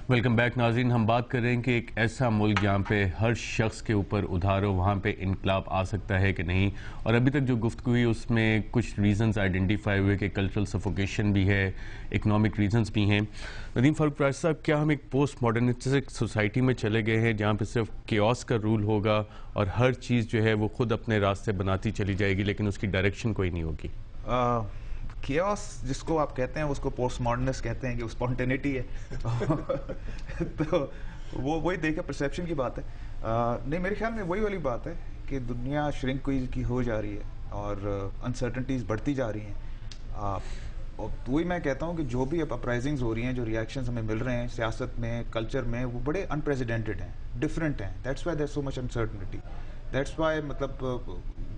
Welcome back ناظرین. ہم بات کر رہے ہیں کہ ایک ایسا ملک جہاں پہ ہر شخص کے اوپر ادھار ہو وہاں پہ انقلاب آ سکتا ہے کہ نہیں. اور ابھی تک جو گفتگو ہوئی اس میں کچھ ریزنز آئیڈینٹیفائی ہوئے کہ کلچرل سفوکیشن بھی ہے, اکنامک ریزنز بھی ہیں. ندیم فاروق پرائس صاحب, کیا ہم ایک پوسٹ ماڈرنسٹک سوسائٹی میں چلے گئے ہیں جہاں پہ صرف کیوس کا رول ہوگا اور ہر چیز جو ہے وہ خود اپنے راستے بناتی چلی جائے گی لیکن اس کی ڈائریکشن کوئی نہیں ہوگی؟ کیوس جس کو آپ کہتے ہیں اس کو پوسٹ ماڈرنسٹ کہتے ہیں کہ اسپونٹینٹی ہے. تو وہ وہی دیکھے پرسیپشن کی بات ہے. نہیں, میرے خیال میں وہی والی بات ہے کہ دنیا شرنک کی ہو جا رہی ہے اور انسرٹنٹیز بڑھتی جا رہی ہیں. اور وہی میں کہتا ہوں کہ جو بھی اب اپرائزنگز ہو رہی ہیں, جو ریئیکشنز ہمیں مل رہے ہیں سیاست میں, کلچر میں, وہ بڑے انپریسیڈنٹڈ ہیں, ڈفرینٹ ہیں. That's why there so much uncertainty. That's why مطلب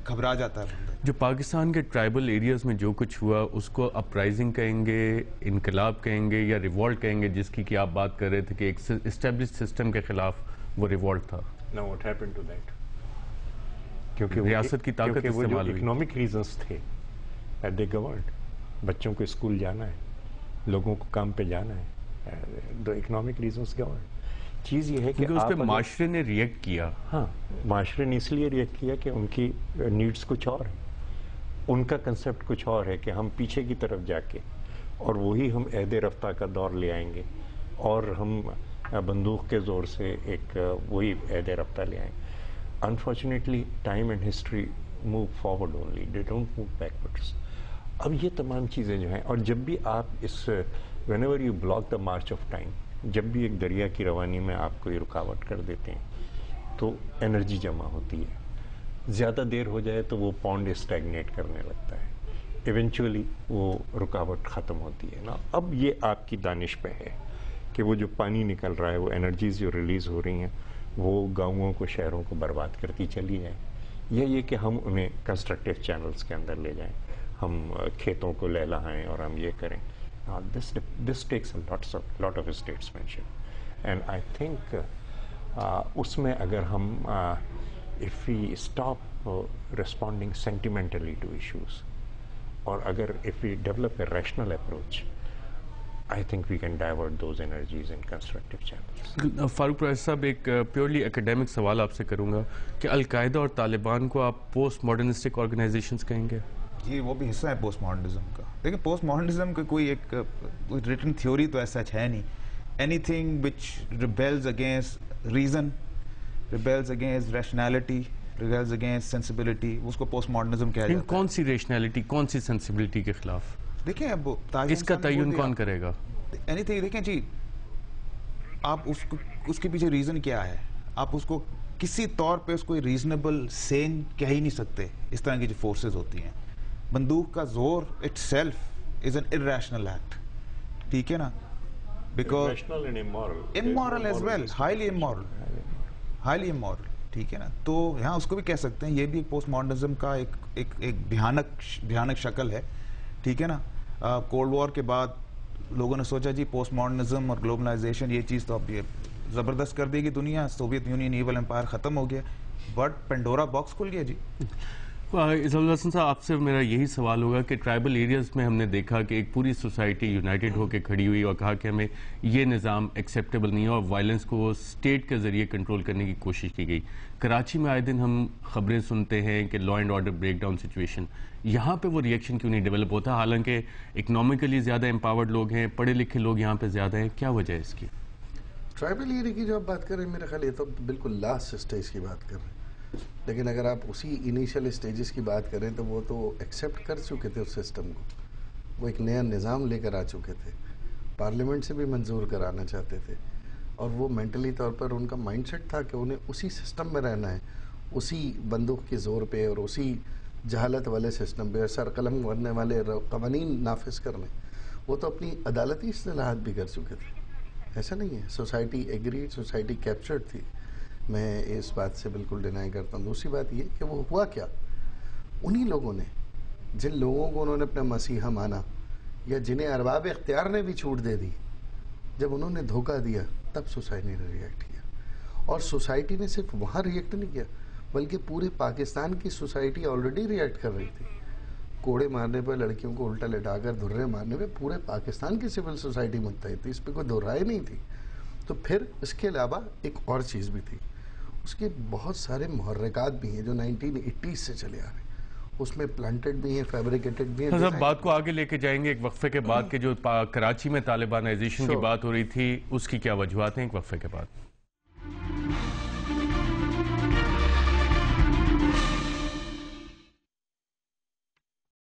گھبرا جاتا ہے بندہ. جو پاکستان کے ٹرائبل ایریاز میں جو کچھ ہوا اس کو اپرائزنگ کہیں گے, انقلاب کہیں گے یا ریوولٹ کہیں گے, جس کی کہ آپ بات کر رہے تھے کہ ایک اسٹیبلش سسٹم کے خلاف وہ ریوولٹ تھا؟ No, what happened to that? کیونکہ ریاست کی طاقت استعمال ہوئی. اکنامک ریزنز تھے that they governed. بچوں کو اسکول جانا ہے, لوگوں کو کام پہ جانا ہے. The economic reasons governed. چیز یہ ہے کہ اس پہ معاشرے نے ریئیکٹ کیا. ہاں, معاشرے نے اس لیے ریئیکٹ کیا کہ ان کی نیڈس کچھ اور ہیں, ان کا کنسیپٹ کچھ اور ہے کہ ہم پیچھے کی طرف جا کے اور وہی ہم عہد رفتہ کا دور لے آئیں گے اور ہم بندوق کے زور سے ایک وہی عہد رفتہ لے آئیں. Unfortunately time and history move forward only, they don't move backwards. اب یہ تمام چیزیں جو ہیں, اور جب بھی آپ اس whenever you block the march of time, جب بھی ایک دریا کی روانی میں آپ کوئی رکاوٹ کر دیتے ہیں تو انرجی جمع ہوتی ہے. زیادہ دیر ہو جائے تو وہ پونڈ اسٹیگنیٹ کرنے لگتا ہے, ایونچولی وہ رکاوٹ ختم ہوتی ہے نا. اب یہ آپ کی دانش پہ ہے کہ وہ جو پانی نکل رہا ہے, وہ انرجیز جو ریلیز ہو رہی ہیں وہ گاؤں کو, شہروں کو برباد کرتی چلی جائیں, یا یہ کہ ہم انہیں کنسٹرکٹیو چینلز کے اندر لے جائیں, ہم کھیتوں کو لہلائیں اور ہم یہ کریں. This takes a lot of statesmanship, and I think اس میں اگر ہم if we stop responding sentimentally to issues, اور اگر if we develop a rational approach, I think we can divert those energies in constructive channels. Farooq price صاحب, ایک purely academic سوال آپ سے کروں گا کہ القاعدہ اور طالبان کو آپ پوسٹ ماڈرنسٹک آرگنائزیشنز کہیں گے؟ جی, وہ بھی حصہ ہے پوسٹ ماڈرنزم کا. دیکھیں, پوسٹ ماڈرنزم کا کوئی ایک ریٹن تھیوری تو ایسا ہے نہیں. Anything which rebels against reason, rebels against rationality, rebels against sensibility, اس کو پوسٹ ماڈرنزم کہا جاتا ہے. کون سی ریشنالٹی, کون سی سینسیبلٹی کے خلاف؟ دیکھیں, اب اس کا تعین کون کرے گا؟ اینی تھنگ, دیکھیں جی, آپ اس کے پیچھے ریزن کیا ہے, آپ اس کو کسی طور پہ اس کو ریزنیبل سین کہہ ہی نہیں سکتے. اس طرح کی جو فورسز ہوتی ہیں, بندوق کا زور it self is an irrational act, ٹھیک ہے نا, because immoral as well, highly immoral, ٹھیک ہے نا. تو یہاں اس کو بھی کہہ سکتے ہیں, یہ بھی ایک پوسٹ ماڈرنزم کا ایک بھیانک شکل ہے, ٹھیک ہے نا. کولڈ وار کے بعد لوگوں نے سوچا جی پوسٹ ماڈرنزم اور گلوبلائزیشن یہ چیز تو اب یہ زبردست کر دے گی دنیا, سوویت یونین ایول امپائر ختم ہو گیا, بٹ پینڈورا باکس کھل گیا. جی اظہر حسن صاحب, آپ سے میرا یہی سوال ہوگا کہ ٹرائبل ایریاز میں ہم نے دیکھا کہ ایک پوری سوسائٹی یونائٹڈ ہو کے کھڑی ہوئی اور کہا کہ ہمیں یہ نظام ایکسیپٹیبل نہیں ہے اور وائلنس کو اسٹیٹ کے ذریعے کنٹرول کرنے کی کوشش کی گئی. کراچی میں آئے دن ہم خبریں سنتے ہیں کہ law and order break down situation, یہاں پہ وہ ریئیکشن کیوں نہیں ڈیولپ ہوتا, حالانکہ اکنامکلی زیادہ امپاورڈ لوگ ہیں, پڑھے لکھے لوگ یہاں پہ زیادہ ہیں, کیا وجہ ہے اس کی؟ ٹرائبل ایریا کی جو آپ بات کر رہے ہیں, میرا خیال یہ تو بالکل لاسٹ اسٹیج کی بات کر رہے ہیں. لیکن اگر آپ اسی انیشیل اسٹیجز کی بات کریں تو وہ تو ایکسیپٹ کر چکے تھے اس سسٹم کو, وہ ایک نیا نظام لے کر آ چکے تھے, پارلیمنٹ سے بھی منظور کرانا چاہتے تھے, اور وہ مینٹلی طور پر ان کا مائنڈ سیٹ تھا کہ انہیں اسی سسٹم میں رہنا ہے, اسی بندوق کے زور پہ اور اسی جہالت والے سسٹم پہ, سر قلم کرنے والے قوانین نافذ کرنے. وہ تو اپنی عدالتی اصطلاحات بھی کر چکے تھے, ایسا نہیں ہے. سوسائٹی ایگریڈ, سوسائٹی کیپچرڈ تھی, میں اس بات سے بالکل ڈینائی کرتا ہوں. دوسری بات یہ کہ وہ ہوا کیا, انہی لوگوں نے, جن لوگوں کو انہوں نے اپنا مسیحا مانا یا جنہیں ارباب اختیار نے بھی چھوٹ دے دی, جب انہوں نے دھوکہ دیا تب سوسائٹی نے ریئیکٹ کیا. اور سوسائٹی نے صرف وہاں ریئیکٹ نہیں کیا بلکہ پورے پاکستان کی سوسائٹی آلریڈی ریئیکٹ کر رہی تھی. کوڑے مارنے پر, لڑکیوں کو الٹا لٹا کر دھرے مارنے پہ پورے پاکستان کی سول سوسائٹی متحد تھی, اس پہ کوئی دو رائے نہیں تھی. تو پھر اس کے علاوہ ایک اور چیز بھی تھی، اس کے بہت سارے محرکات بھی ہیں جو 1980 سے چلے آ رہے ہیں، اس میں پلانٹڈ بھی ہیں، فیبریکیٹڈ بھی ہیں. صاحب بات کو آگے لے کے جائیں گے ایک وقفے کے بعد، کہ جو کراچی میں طالبانائزیشن کی بات ہو رہی تھی اس کی کیا وجوہات ہیں، ایک وقفے کے بعد.